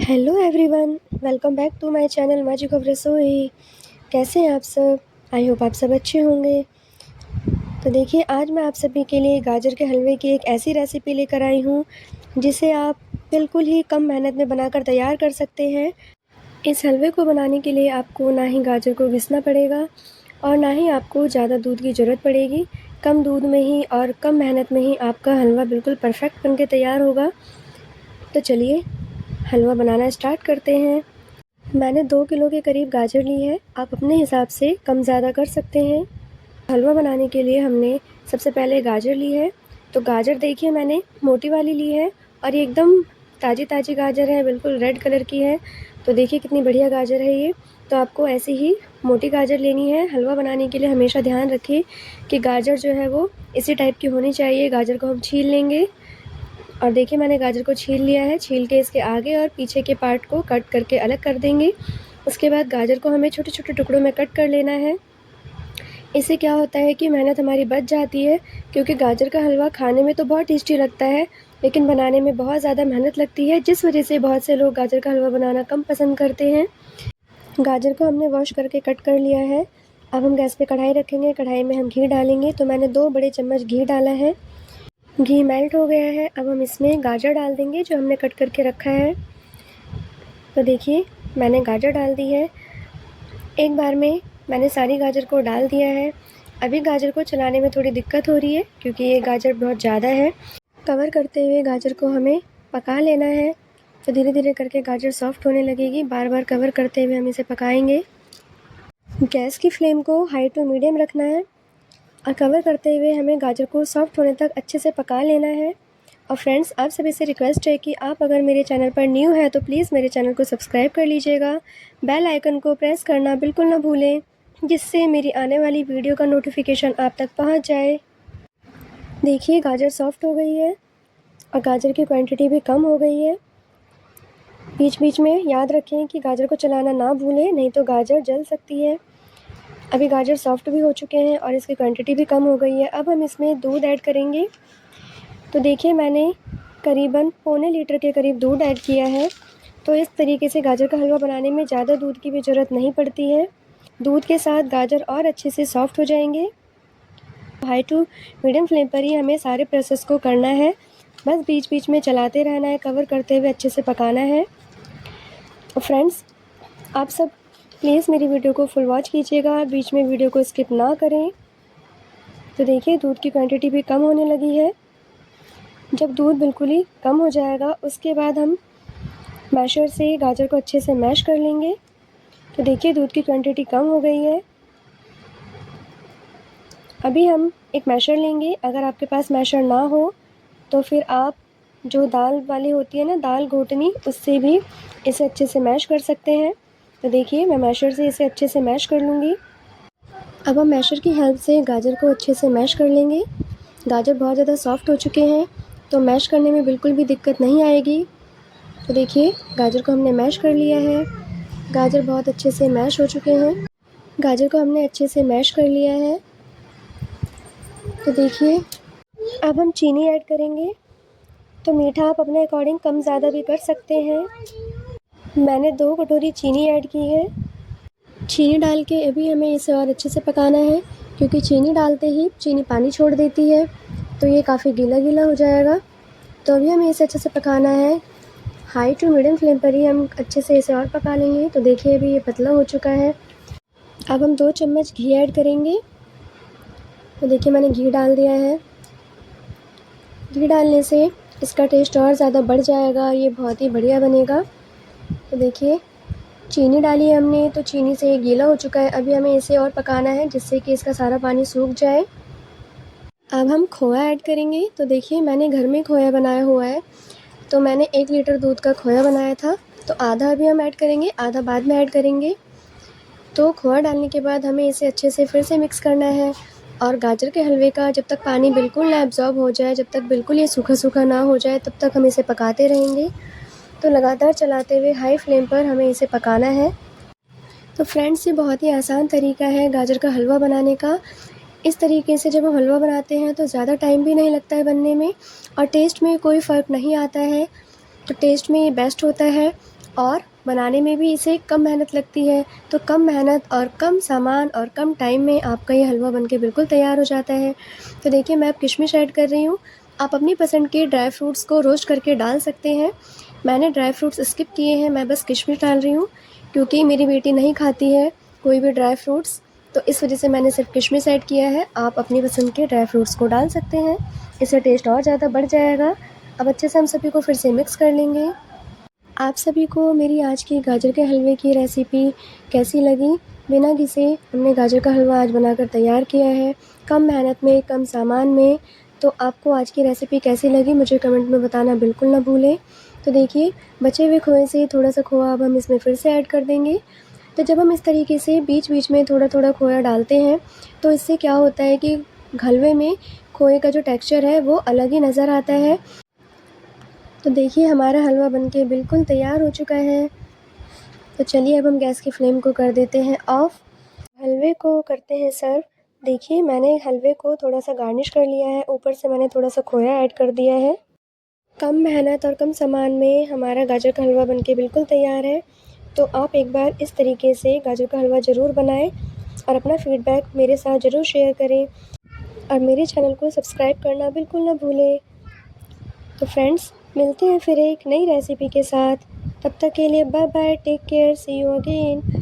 Hello everyone, welcome back to my channel magic of Rasoi. कैसे हैं आप सब? आई होप आप सब अच्छे होंगे। तो देखिए, आज मैं आप सभी के लिए गाजर के हलवे की एक ऐसी रेसिपी लेकर आई हूँ जिसे आप बिल्कुल ही कम मेहनत में बनाकर तैयार कर सकते हैं। इस हलवे को बनाने के लिए आपको ना ही गाजर को घिसना पड़ेगा और ना ही आपको ज़्यादा दूध की ज़रूरत पड़ेगी। कम दूध में ही और कम मेहनत में ही आपका हलवा बिल्कुल परफेक्ट बनके तैयार होगा। तो चलिए हलवा बनाना स्टार्ट करते हैं। मैंने 2 किलो के करीब गाजर ली है। आप अपने हिसाब से कम ज़्यादा कर सकते हैं। हलवा बनाने के लिए हमने सबसे पहले गाजर ली है। तो गाजर देखिए, मैंने मोटी वाली ली है और ये एकदम ताज़ी गाजर है, बिल्कुल रेड कलर की है। तो देखिए कितनी बढ़िया गाजर है ये। तो आपको ऐसी ही मोटी गाजर लेनी है। हलवा बनाने के लिए हमेशा ध्यान रखिए कि गाजर जो है वो इसी टाइप की होनी चाहिए। गाजर को हम छील लेंगे और देखिए मैंने गाजर को छील लिया है। छील के इसके आगे और पीछे के पार्ट को कट करके अलग कर देंगे। उसके बाद गाजर को हमें छोटे छोटे टुकड़ों में कट कर लेना है। इससे क्या होता है कि मेहनत हमारी बच जाती है, क्योंकि गाजर का हलवा खाने में तो बहुत टेस्टी लगता है लेकिन बनाने में बहुत ज़्यादा मेहनत लगती है, जिस वजह से बहुत से लोग गाजर का हलवा बनाना कम पसंद करते हैं। गाजर को हमने वॉश करके कट कर लिया है। अब हम गैस पे कढ़ाई रखेंगे। कढ़ाई में हम घी डालेंगे। तो मैंने 2 बड़े चम्मच घी डाला है। घी मेल्ट हो गया है। अब हम इसमें गाजर डाल देंगे जो हमने कट करके रखा है। तो देखिए मैंने गाजर डाल दी है। एक बार में मैंने सारी गाजर को डाल दिया है। अभी गाजर को चलाने में थोड़ी दिक्कत हो रही है क्योंकि ये गाजर बहुत ज़्यादा है। कवर करते हुए गाजर को हमें पका लेना है। तो धीरे धीरे करके गाजर सॉफ्ट होने लगेगी। बार बार कवर करते हुए हम इसे पकाएंगे। गैस की फ्लेम को हाई टू मीडियम रखना है और कवर करते हुए हमें गाजर को सॉफ्ट होने तक अच्छे से पका लेना है। और फ्रेंड्स, आप सभी से रिक्वेस्ट है कि आप अगर मेरे चैनल पर न्यू है तो प्लीज़ मेरे चैनल को सब्सक्राइब कर लीजिएगा। बेल आइकन को प्रेस करना बिल्कुल ना भूलें, जिससे मेरी आने वाली वीडियो का नोटिफिकेशन आप तक पहुंच जाए। देखिए गाजर सॉफ्ट हो गई है और गाजर की क्वांटिटी भी कम हो गई है। बीच बीच में याद रखें कि गाजर को चलाना ना भूलें, नहीं तो गाजर जल सकती है। अभी गाजर सॉफ्ट भी हो चुके हैं और इसकी क्वांटिटी भी कम हो गई है। अब हम इसमें दूध ऐड करेंगे। तो देखिए मैंने करीबन पौने लीटर के करीब दूध ऐड किया है। तो इस तरीके से गाजर का हलवा बनाने में ज़्यादा दूध की भी ज़रूरत नहीं पड़ती है। दूध के साथ गाजर और अच्छे से सॉफ्ट हो जाएंगे। हाई टू मीडियम फ्लेम पर ही हमें सारे प्रोसेस को करना है। बस बीच बीच में चलाते रहना है, कवर करते हुए अच्छे से पकाना है। फ्रेंड्स, आप सब प्लीज़ मेरी वीडियो को फुल वॉच कीजिएगा, बीच में वीडियो को स्किप ना करें। तो देखिए दूध की क्वांटिटी भी कम होने लगी है। जब दूध बिल्कुल ही कम हो जाएगा उसके बाद हम मैशर से गाजर को अच्छे से मैश कर लेंगे। तो देखिए दूध की क्वांटिटी कम हो गई है। अभी हम एक मैशर लेंगे। अगर आपके पास मैशर ना हो तो फिर आप जो दाल वाली होती है ना, दाल घोटनी, उससे भी इसे अच्छे से मैश कर सकते हैं। तो देखिए मैं मैशर से इसे अच्छे से मैश कर लूँगी। अब हम मैशर की हेल्प से गाजर को अच्छे से मैश कर लेंगे। गाजर बहुत ज़्यादा सॉफ्ट हो चुके हैं तो मैश करने में बिल्कुल भी दिक्कत नहीं आएगी। तो देखिए गाजर को हमने मैश कर लिया है। गाजर बहुत अच्छे से मैश हो चुके हैं। गाजर को हमने अच्छे से मैश कर लिया है। तो देखिए अब हम चीनी ऐड करेंगे। तो मीठा आप अपने अकॉर्डिंग कम ज़्यादा भी कर सकते हैं। मैंने 2 कटोरी चीनी ऐड की है। चीनी डाल के अभी हमें इसे और अच्छे से पकाना है, क्योंकि चीनी डालते ही चीनी पानी छोड़ देती है तो ये काफ़ी गीला गीला हो जाएगा। तो अभी हमें इसे अच्छे से पकाना है। हाई टू मीडियम फ्लेम पर ही हम अच्छे से इसे और पका लेंगे। तो देखिए अभी ये पतला हो चुका है। अब हम 2 चम्मच घी ऐड करेंगे। तो देखिए मैंने घी डाल दिया है। घी डालने से इसका टेस्ट और ज़्यादा बढ़ जाएगा, ये बहुत ही बढ़िया बनेगा। तो देखिए चीनी डाली है हमने, तो चीनी से ये गीला हो चुका है। अभी हमें इसे और पकाना है जिससे कि इसका सारा पानी सूख जाए। अब हम खोया ऐड करेंगे। तो देखिए मैंने घर में खोया बनाया हुआ है। तो मैंने 1 लीटर दूध का खोया बनाया था, तो आधा अभी हम ऐड करेंगे, आधा बाद में ऐड करेंगे। तो खोया डालने के बाद हमें इसे अच्छे से फिर से मिक्स करना है। और गाजर के हलवे का जब तक पानी बिल्कुल ना एब्ज़ॉर्ब हो जाए, जब तक बिल्कुल ये सूखा सूखा ना हो जाए, तब तक हम इसे पकाते रहेंगे। तो लगातार चलाते हुए हाई फ्लेम पर हमें इसे पकाना है। तो फ्रेंड्स, ये बहुत ही आसान तरीका है गाजर का हलवा बनाने का। इस तरीके से जब हम हलवा बनाते हैं तो ज़्यादा टाइम भी नहीं लगता है बनने में और टेस्ट में कोई फ़र्क नहीं आता है। तो टेस्ट में ये बेस्ट होता है और बनाने में भी इसे कम मेहनत लगती है। तो कम मेहनत और कम सामान और कम टाइम में आपका ये हलवा बनके बिल्कुल तैयार हो जाता है। तो देखिए मैं अब किशमिश ऐड कर रही हूँ। आप अपनी पसंद के ड्राई फ्रूट्स को रोस्ट करके डाल सकते हैं। मैंने ड्राई फ्रूट्स स्किप किए हैं, मैं बस किशमिश डाल रही हूँ क्योंकि मेरी बेटी नहीं खाती है कोई भी ड्राई फ्रूट्स, तो इस वजह से मैंने सिर्फ किशमिश ऐड किया है। आप अपनी पसंद के ड्राई फ्रूट्स को डाल सकते हैं, इससे टेस्ट और ज़्यादा बढ़ जाएगा। अब अच्छे से हम सभी को फिर से मिक्स कर लेंगे। आप सभी को मेरी आज की गाजर के हलवे की रेसिपी कैसी लगी? बिना घिसे हमने गाजर का हलवा आज बनाकर तैयार किया है, कम मेहनत में, कम सामान में। तो आपको आज की रेसिपी कैसी लगी मुझे कमेंट में बताना बिल्कुल ना भूलें। तो देखिए बचे हुए खोए से थोड़ा-सा खोआ अब हम इसमें फिर से ऐड कर देंगे। तो जब हम इस तरीके से बीच-बीच में थोड़ा-थोड़ा खोया डालते हैं, तो इससे क्या होता है कि हलवे में खोए का जो टेक्सचर है वो अलग ही नज़र आता है। तो देखिए हमारा हलवा बनके बिल्कुल तैयार हो चुका है। तो चलिए अब हम गैस की फ्लेम को कर देते हैं ऑफ़। हलवे को करते हैं सर्व। देखिए मैंने हलवे को थोड़ा-सा गार्निश कर लिया है, ऊपर से मैंने थोड़ा-सा खोया ऐड कर दिया है। कम मेहनत और कम सामान में हमारा गाजर का हलवा बनके बिल्कुल तैयार है। तो आप एक बार इस तरीके से गाजर का हलवा ज़रूर बनाएँ और अपना फ़ीडबैक मेरे साथ ज़रूर शेयर करें और मेरे चैनल को सब्सक्राइब करना बिल्कुल ना भूलें। तो फ्रेंड्स मिलते हैं फिर एक नई रेसिपी के साथ। तब तक के लिए bye bye, take care, see you again.